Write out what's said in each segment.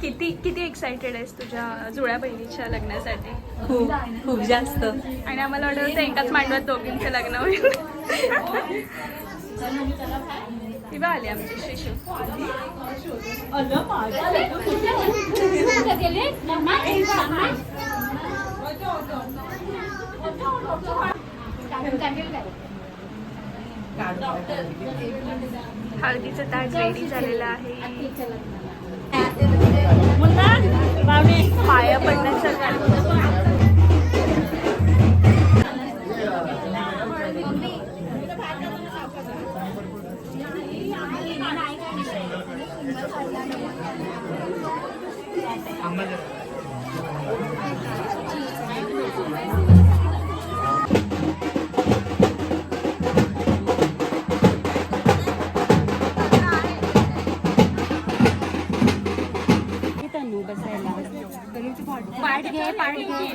किती किती एक्सायटेड आहेस तुझ्या जुळ्या बहिणीच्या लग्नासाठी? खूप खूप जास्त. आणि आम्हाला वाटत होतं एकाच मांडवात दोघींचं लग्न होईल. किंवा आले आमची शिशू. हळदीचं ताट रेडी झालेलं आहे. पाया पडण्याचं पाठ घे पाठ घे.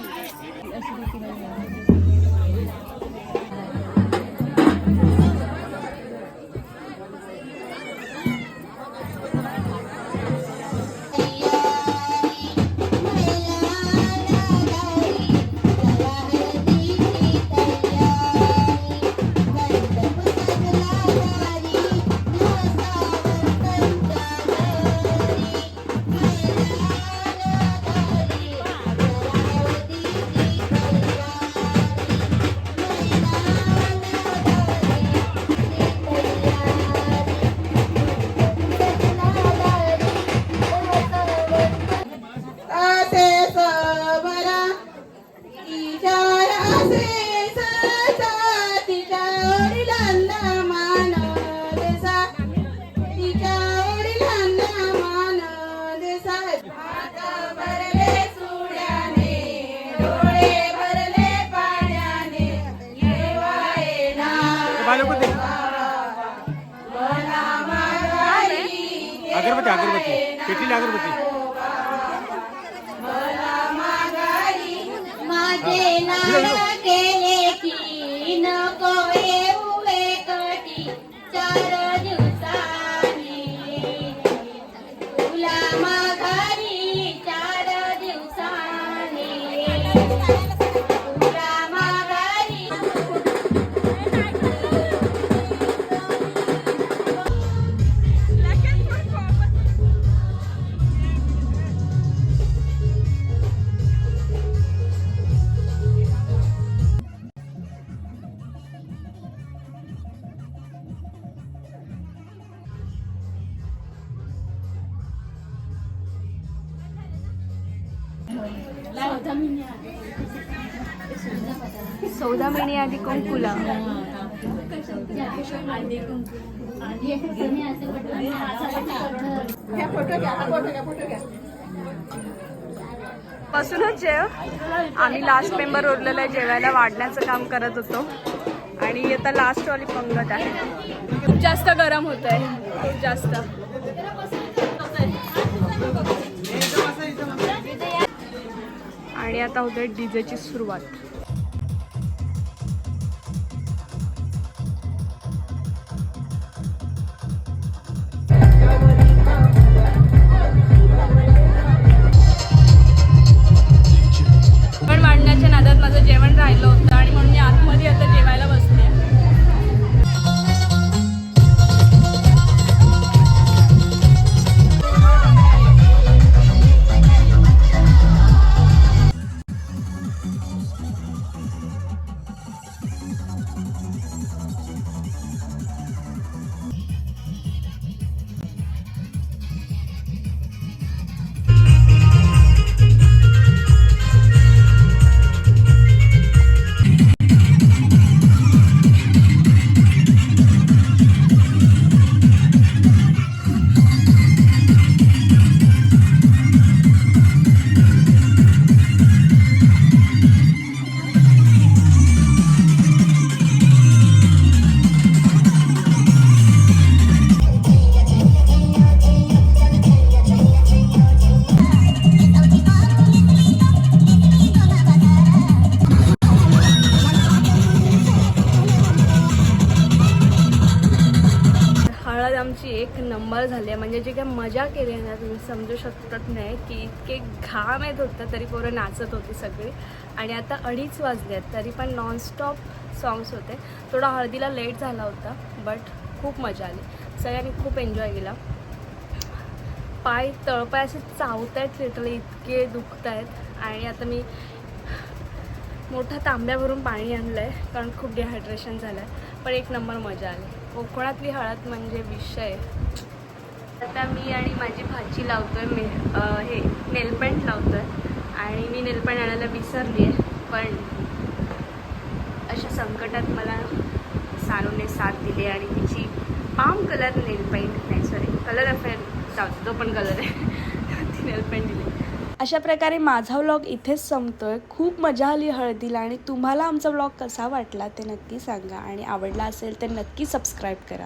अगरबत्ती अगरबत्ती पेटलेली अगरबत्ती. माझे नाना केले की नको येऊ एकटी 4 दिवसांनी तुला माघारी 4 दिवसांनी तुला माघारी. चौदा महिने आधी कुंकुला. पासूनच जेव आम्ही लास्ट मेंबर उरलेला जेवायला वाढण्याचं काम करत होतो आणि आता लास्ट वाली पंगत आहे. खूप जास्त गरम होत आहे, खूप जास्त. आणि आता होते डीजेची सुरुवात. पण वाढण्याच्या नादात माझं जेवण राहिलं होतं आणि म्हणून मी आतमध्ये आता जेवायला बसते. हळद आमची एक नंबर झाली आहे. म्हणजे जी काय मजा केली आहे ना तुम्ही समजू शकतात नाही की इतके घाम येत होतं तरी पोरं नाचत होती सगळी. आणि आता 2:30 वाजले आहेत तरी पण नॉनस्टॉप सॉंग्स होते. थोडा हळदीला लेट झाला होता बट खूप मजा आली. सगळ्यांनी खूप एन्जॉय केला. तळपाय असे चावत आहेत लिटरली, इतके दुखत आहेत. आणि आता मी मोठा तांब्यावरून पाणी आणलं आहे कारण खूप डिहायड्रेशन झालं आहे. पण एक नंबर मजा आली. कोकणातली हळद म्हणजे विषय. आता मी आणि माझी भाची लावतो आहे हे नेलपेंट लावतो आहे. आणि मी नेलपेंट आणायला विसरली आहे पण अशा संकटात मला सानूने साथ दिली आणि तिची पाम कलर नेलपेंट नाही सॉरी कलर अफेअर तो पण कलर आहे ती नेलपेंट दिली. अशा प्रकारे माझा व्लॉग इथेच संपतोय. खूप मजा आली हळदीला. आणि तुम्हाला आमचा व्लॉग कसा वाटला ते नक्की सांगा. आणि आवडला असेल तर नक्की सबस्क्राईब करा.